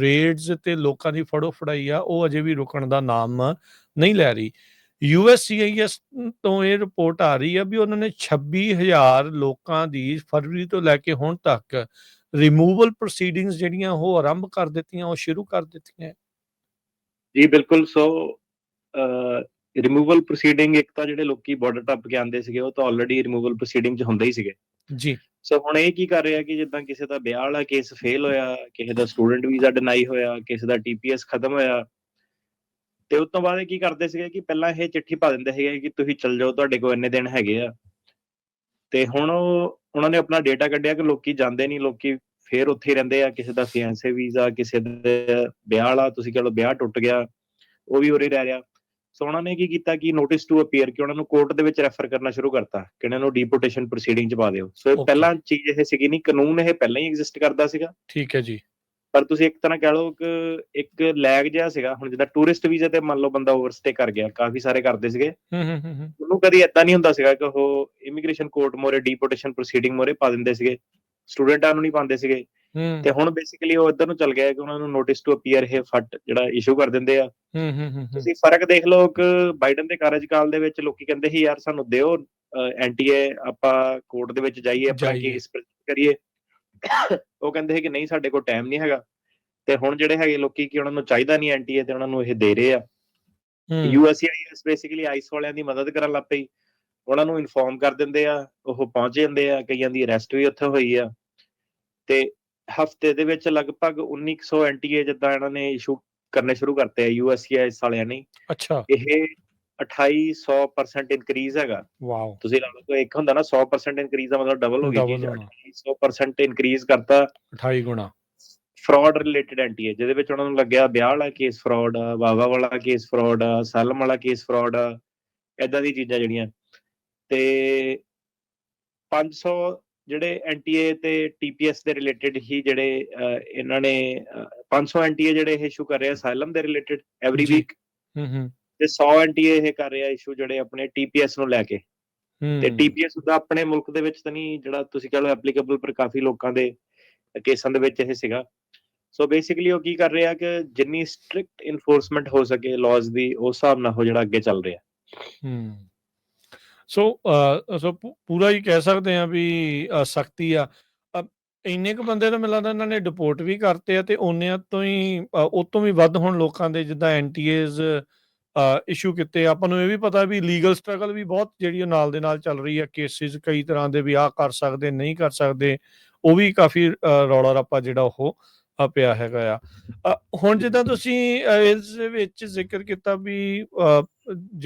Raids ਤੇ ਲੋਕਾਂ ਦੀ ਫੜੋ ਫੜਾਈ ਆ ਉਹ ਅਜੇ ਵੀ ਰੁਕਣ ਦਾ ਨਾਮ ਨਹੀਂ ਲੈ ਰਹੀ। USCIS ਤੋਂ ਇਹ ਰਿਪੋਰਟ ਆ ਰਹੀ ਆ ਵੀ ਉਹਨਾਂ ਨੇ 26,000 ਲੋਕਾਂ ਦੀ ਫਰਵਰੀ ਤੋਂ ਲੈ ਕੇ ਹੁਣ ਤੱਕ ਰਿਮੂਵਲ ਪ੍ਰੋਸੀਡਿੰਗਸ ਜਿਹੜੀਆਂ ਉਹ ਆਰੰਭ ਕਰ ਦਿੱਤੀਆਂ, ਉਹ ਸ਼ੁਰੂ ਕਰ ਦਿੱਤੀਆਂ। ਜੀ ਬਿਲਕੁਲ। ਸੋ ਰਿਮੂਵਲ ਪ੍ਰੋਸੀਡਿੰਗ ਇੱਕ ਤਾਂ ਜਿਹੜੇ ਲੋਕੀ ਬਾਰਡਰ ਟੱਪ ਕੇ ਆਉਂਦੇ ਸੀਗੇ ਉਹ ਤਾਂ ਆਲਰੇਡੀ ਰਿਮੂਵਲ ਪ੍ਰੋਸੀਡਿੰਗ 'ਚ ਹੁੰਦੇ ਹੀ ਸੀਗੇ ਜੀ। ਸੋ ਹੁਣ ਇਹ ਕੀ ਕਰ ਰਿਹਾ ਕਿ ਜਿੱਦਾਂ ਕਿਸੇ ਦਾ ਵਿਆਹ ਵਾਲਾ ਕੇਸ ਫੇਲ ਹੋਇਆ, ਕਿਸੇ ਦਾ ਸਟੂਡੈਂਟ ਵੀਜ਼ਾ ਡਿਨਾਈ ਹੋਇਆ, ਕਿਸੇ ਦਾ TPS ਖਤਮ ਹੋਇਆ, ਤੇ ਉਸ ਤੋਂ ਬਾਅਦ ਇਹ ਕੀ ਕਰਦੇ ਸੀਗੇ ਕਿ ਪਹਿਲਾਂ ਇਹ ਚਿੱਠੀ ਪਾ ਦਿੰਦੇ ਸੀਗੇ ਕਿ ਤੁਸੀਂ ਚੱਲ ਜਾਓ, ਤੁਹਾਡੇ ਕੋਲ ਇੰਨੇ ਦਿਨ ਹੈਗੇ ਆ। ਤੇ ਹੁਣ ਉਹਨਾਂ ਨੇ ਆਪਣਾ ਡੇਟਾ ਕੱਢਿਆ ਕਿ ਲੋਕੀ ਜਾਂਦੇ ਨਹੀਂ, ਲੋਕੀ ਫੇਰ ਉੱਥੇ ਹੀ ਰਹਿੰਦੇ ਆ। ਕਿਸੇ ਦਾ ਫਿਆਂਸੇ ਵੀਜ਼ਾ, ਕਿਸੇ ਦੇ ਵਿਆਹ ਵਾਲਾ, ਤੁਸੀਂ ਕਹ ਲਓ ਵਿਆਹ ਟੁੱਟ ਗਿਆ, ਉਹ ਵੀ ਉਰੇ ਰਹਿ ਰਿਹਾ। ਸੋ ਉਹਨਾਂ ਨੇ ਕੀ ਕੀਤਾ ਕਿ ਨੋਟਿਸ ਟੂ ਅਪੀਅਰ ਕਿ ਉਹਨਾਂ ਨੂੰ ਕੋਰਟ ਦੇ ਵਿੱਚ ਰੈਫਰ ਕਰਨਾ ਸ਼ੁਰੂ ਕਰਤਾ ਕਿ ਇਹਨਾਂ ਨੂੰ ਡੀਪੋਰਟੇਸ਼ਨ ਪ੍ਰੋਸੀਡਿੰਗ 'ਚ ਪਾ ਦਿਓ। ਸੋ Okay. ਪਹਿਲਾਂ ਚੀਜ਼ ਇਹ ਸੀਗੀ ਨਹੀਂ, ਕਾਨੂੰਨ ਇਹ ਪਹਿਲਾਂ ਹੀ ਐਗਜ਼ਿਸਟ ਕਰਦਾ ਸੀਗਾ, ਠੀਕ ਹੈ ਜੀ। ਪਰ ਤੁਸੀਂ ਇੱਕ ਤਰ੍ਹਾਂ ਕਹਿ ਲਓ ਕਿ ਇੱਕ ਲੈਗ ਜਿਹਾ ਸੀਗਾ। ਹੁਣ ਜਿੱਦਾਂ ਟੂਰਿਸਟ ਵੀਜ਼ੇ ਤੇ ਮੰਨ ਲਓ ਬੰਦਾ ਓਵਰਸਟੇ ਕਰ ਗਿਆ, ਕਾਫੀ ਸਾਰੇ ਕਰਦੇ ਸੀਗੇ, ਹੂੰ। ਉਹਨੂੰ ਕਦੀ ਏਦਾਂ ਨਹੀਂ ਹੁੰਦਾ ਸੀਗਾ ਕਿ ਉਹ ਇਮੀਗ੍ਰੇਸ਼ਨ ਕੋਰਟ ਮੋਰੇ ਡੀਪੋਰਟੇਸ਼ਨ ਪ੍ਰੋਸੀਡਿੰਗ ਮੋਰੇ ਪਾ ਦਿੰਦੇ ਸੀਗੇ, ਸਟੂਡੈਂਟਾਂ ਨੂੰ ਨਹੀਂ ਪਾਉਂਦੇ ਸੀਗੇ। ਤੇ ਹੁਣ ਬੇਸਿਕਲੀ ਉਹ ਇੱਧਰ ਨੂੰ ਚੱਲ ਗਿਆ ਕਿ ਉਹਨਾਂ ਨੂੰ ਨੋਟਿਸ ਟੂ ਅਪੀਅਰ ਇਹ ਫਟ ਜਿਹੜਾ ਇਸ਼ੂ ਕਰ ਦਿੰਦੇ ਆ। ਹੂੰ। ਤੁਸੀਂ ਫਰਕ ਦੇਖ ਲਓ ਕਿ ਬਾਈਡਨ ਦੇ ਕਾਰਜਕਾਲ ਦੇ ਵਿੱਚ ਲੋਕੀ ਕਹਿੰਦੇ ਸੀ ਯਾਰ ਸਾਨੂੰ ਦਿਓ NTA, ਆਪਾਂ ਕੋਰਟ ਦੇ ਵਿੱਚ ਜਾਈਏ, ਆਪਣਾ ਕੇਸ ਕਰੀਏ। ਉਹ ਕਹਿੰਦੇ ਸੀ ਕਿ ਨਹੀਂ, ਸਾਡੇ ਕੋਲ ਟਾਈਮ ਨਹੀਂ ਹੈਗਾ। ਤੇ ਹੁਣ ਜਿਹੜੇ ਹੈਗੇ ਲੋਕੀ ਕਿ ਉਹਨਾਂ ਨੂੰ ਚਾਹੀਦਾ ਨਹੀਂ NTA ਤੇ ਉਹਨਾਂ ਨੂੰ ਇਹ ਦੇ ਰਹੇ ਆ। USCIS ਬੇਸਿਕਲੀ ਆਈਸ ਵਾਲਿਆਂ ਦੀ ਮਦਦ ਕਰਨ ਲੱਗ ਪਈ, ਉਹਨਾਂ ਨੂੰ ਇਨਫੋਰਮ ਕਰ ਦਿੰਦੇ ਆ, ਉਹ ਪਹੁੰਚ ਜਾਂਦੇ ਆ। ਕਈਆਂ ਦੀ ਅਰੈਸਟ ਵੀ ਉੱਥੇ ਹੋਈ ਆ। ਤੇ ਹਫਤੇ ਦੇ ਵਿੱਚ ਲਗਭਗ 1900 NTA ਜਿੱਦਾਂ ਇਹਨਾਂ ਨੇ ਇਸ਼ੂ ਕਰਨੇ ਸ਼ੁਰੂ ਕਰਤੇ ਆ USCIS ਵਾਲਿਆਂ ਨੇ। ਅੱਛਾ। ਇਹ 2800% ਇਨਕਰੀਜ਼ ਹੈਗਾ। ਵਾਓ। ਤੁਸੀਂ ਲਾ ਲਓ, ਇੱਕ ਹੁੰਦਾ ਨਾ 100% ਇਨਕਰੀਜ਼ ਦਾ ਮਤਲਬ ਡਬਲ ਹੋ ਗਈ ਚੀਜ਼, 2800% ਇਨਕਰੀਜ਼ ਕਰਤਾ। 28 ਗੁਣਾ ਫਰਾਡ ਰਿਲੇਟਡ NTA, ਜਿਹਦੇ ਵਿੱਚ ਉਹਨਾਂ ਨੂੰ ਲੱਗਿਆ ਵਿਆਹ ਵਾਲਾ ਕੇਸ ਫਰਾਡ ਆ, ਵਾਵਾ ਵਾਲਾ ਕੇਸ ਫਰਾਡ ਆ, ਅਸਾਲਮ ਵਾਲਾ ਕੇਸ ਫਰਾਡ ਆ, ਏਦਾਂ ਦੀ ਚੀਜ਼ਾਂ ਜਿਹੜੀਆਂ। ਤੇ 500 ਜਿਹੜੇ NTA ਤੇ TPS ਦੇ ਰਿਲੇਟਡ ਹੀ ਜਿਹੜੇ ਇਹਨਾਂ ਨੇ 500 NTA ਜਿਹੜੇ ਇਸ਼ੂ ਕਰ ਰਹੇ ਅਸਾਈਲਮ ਦੇ ਰਿਲੇਟਡ ਐਵਰੀ ਵੀਕ, ਤੇ 100 NTA ਇਹ ਕਰ ਰਿਹਾ ਇਸ਼ੂ ਜਿਹੜੇ ਆਪਣੇ TPS ਨੂੰ ਲੈ ਕੇ। ਤੇ TPS ਦਾ ਆਪਣੇ ਮੁਲਕ ਦੇ ਵਿੱਚ ਤਾਂ ਨਹੀਂ, ਜਿਹੜਾ ਤੁਸੀਂ ਕਹ ਲਓ ਐਪਲੀਕੇਬਲ, ਪਰ ਕਾਫੀ ਲੋਕਾਂ ਦੇ ਕੇਸਾਂ ਦੇ ਵਿੱਚ ਇਹ ਸੀਗਾ। ਸੋ ਬੇਸਿਕਲੀ ਉਹ ਕੀ ਕਰ ਰਿਹਾ ਕਿ ਜਿੰਨੀ ਸਟ੍ਰਿਕਟ ਇਨਫੋਰਸਮੈਂਟ ਹੋ ਸਕੇ ਲਾਜ਼ ਦੀ, ਉਸ ਹਿਸਾਬ ਨਾਲ ਉਹ ਜਿਹੜਾ ਅੱਗੇ ਚੱਲ ਰਿਹਾ। ਸੋ ਪੂਰਾ ਹੀ ਕਹਿ ਸਕਦੇ ਆ ਵੀ ਸਖਤੀ ਆ। ਇੰਨੇ ਕੁ ਬੰਦੇ ਤਾਂ ਮੈਨੂੰ ਲੱਗਦਾ ਇਹਨਾਂ ਨੇ ਡਿਪੋਰਟ ਵੀ ਕਰਤੇ ਆ, ਤੇ ਉਹਨਿਆਂ ਤੋਂ ਹੀ ਉਹ ਤੋਂ ਵੀ ਵੱਧ ਹੁਣ ਲੋਕਾਂ ਦੇ ਜਿੱਦਾਂ NTAs ਇਸ਼ੂ ਕੀਤੇ। ਆਪਾਂ ਨੂੰ ਇਹ ਵੀ ਪਤਾ ਵੀ ਲੀਗਲ ਸਟਰਗਲ ਵੀ ਬਹੁਤ ਜਿਹੜੀ ਉਹ ਨਾਲ ਦੇ ਨਾਲ ਚੱਲ ਰਹੀ ਆ। ਕੇਸਿਸ ਕਈ ਤਰ੍ਹਾਂ ਦੇ ਵੀ ਆਹ ਕਰ ਸਕਦੇ, ਨਹੀਂ ਕਰ ਸਕਦੇ, ਉਹ ਵੀ ਕਾਫੀ ਰੌਲਾ ਰੱਪਾ ਜਿਹੜਾ ਉਹ ਪਿਆ ਹੈਗਾ ਆ। ਹੁਣ ਜਿੱਦਾਂ ਤੁਸੀਂ ਇਸ ਵਿੱਚ ਜ਼ਿਕਰ ਕੀਤਾ ਵੀ